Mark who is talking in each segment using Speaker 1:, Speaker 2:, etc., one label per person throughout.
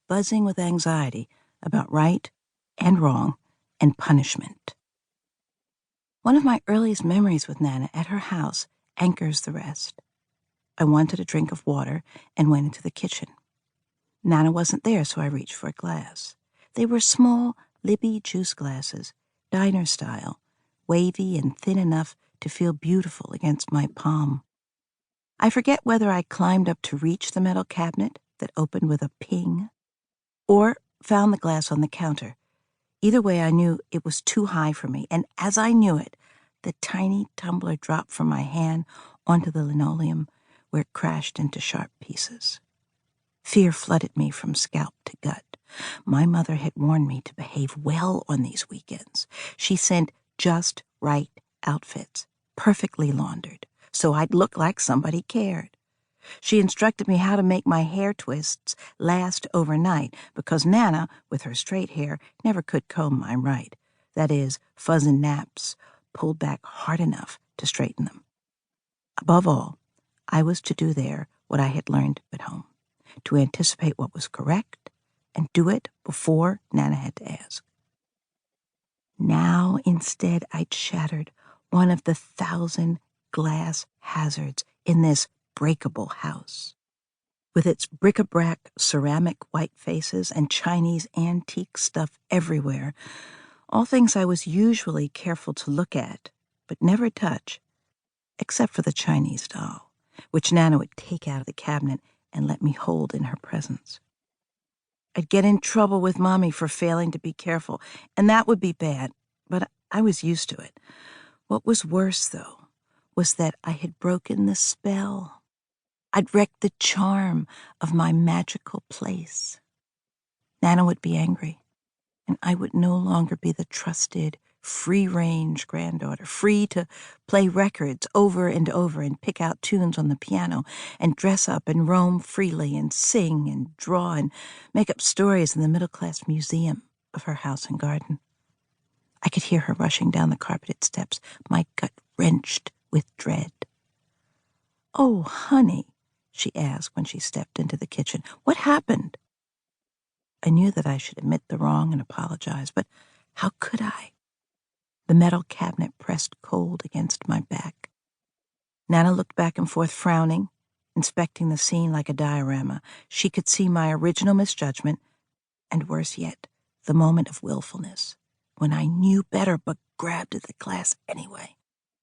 Speaker 1: buzzing with anxiety about right and wrong and punishment. One of my earliest memories with Nana at her house anchors the rest. I wanted a drink of water and went into the kitchen. Nana wasn't there, so I reached for a glass. They were small, Libby juice glasses, diner style, wavy and thin enough to feel beautiful against my palm. I forget whether I climbed up to reach the metal cabinet that opened with a ping, or found the glass on the counter. Either way, I knew it was too high for me, and as I knew it, the tiny tumbler dropped from my hand onto the linoleum, where it crashed into sharp pieces. Fear flooded me from scalp to gut. My mother had warned me to behave well on these weekends. She sent just right outfits, perfectly laundered, so I'd look like somebody cared. She instructed me how to make my hair twists last overnight, because Nana, with her straight hair, never could comb mine right. That is, fuzz and naps, pulled back hard enough to straighten them. Above all, I was to do there what I had learned at home, to anticipate what was correct and do it before Nana had to ask. Now, instead, I'd shattered one of the 1,000 glass hazards in this breakable house. With its bric-a-brac ceramic white faces and Chinese antique stuff everywhere, all things I was usually careful to look at, but never touch, except for the Chinese doll, which Nana would take out of the cabinet and let me hold in her presence. I'd get in trouble with Mommy for failing to be careful, and that would be bad, but I was used to it. What was worse, though, was that I had broken the spell. I'd wrecked the charm of my magical place. Nana would be angry, and I would no longer be the trusted, free-range granddaughter, free to play records over and over and pick out tunes on the piano and dress up and roam freely and sing and draw and make up stories in the middle-class museum of her house and garden. I could hear her rushing down the carpeted steps, my gut wrenched with dread. "Oh, honey," she asked when she stepped into the kitchen, "what happened?" I knew that I should admit the wrong and apologize, but how could I? The metal cabinet pressed cold against my back. Nana looked back and forth, frowning, inspecting the scene like a diorama. She could see my original misjudgment, and worse yet, the moment of willfulness, when I knew better but grabbed at the glass anyway.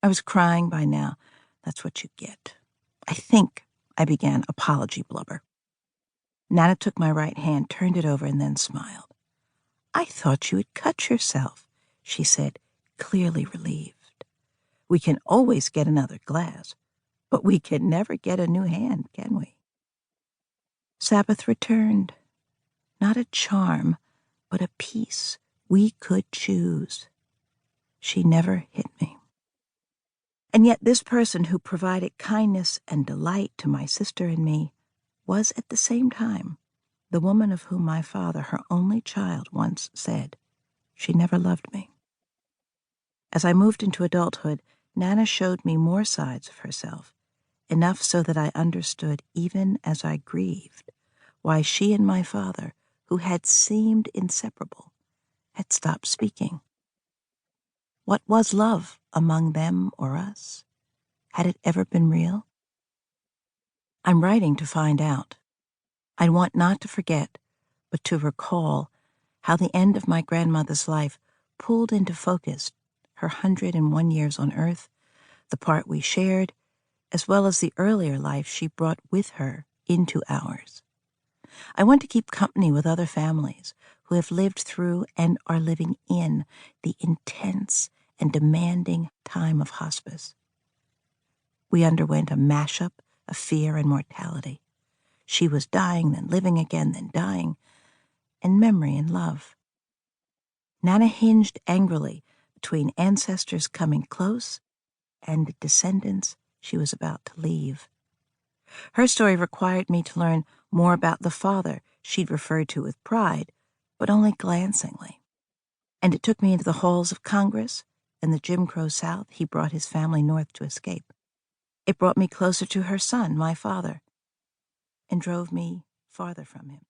Speaker 1: I was crying by now. That's what you get. I think I began apology blubber. Nana took my right hand, turned it over, and then smiled. "I thought you had cut yourself," she said, clearly relieved. "We can always get another glass, but we can never get a new hand, can we?" Sabbath returned. Not a charm, but a peace we could choose. She never hit me. And yet this person who provided kindness and delight to my sister and me was at the same time the woman of whom my father, her only child, once said, "She never loved me." As I moved into adulthood, Nana showed me more sides of herself, enough so that I understood, even as I grieved, why she and my father, who had seemed inseparable, had stopped speaking. What was love among them or us? Had it ever been real? I'm writing to find out. I want not to forget, but to recall how the end of my grandmother's life pulled into focus her 101 years on earth, the part we shared, as well as the earlier life she brought with her into ours. I want to keep company with other families who have lived through and are living in the intense and demanding time of hospice. We underwent a mashup of fear and mortality. She was dying, then living again, then dying, and memory and love. Nana hinged angrily between ancestors coming close and the descendants she was about to leave. Her story required me to learn more about the father she'd referred to with pride, but only glancingly. And it took me into the halls of Congress and the Jim Crow South he brought his family north to escape. It brought me closer to her son, my father, and drove me farther from him.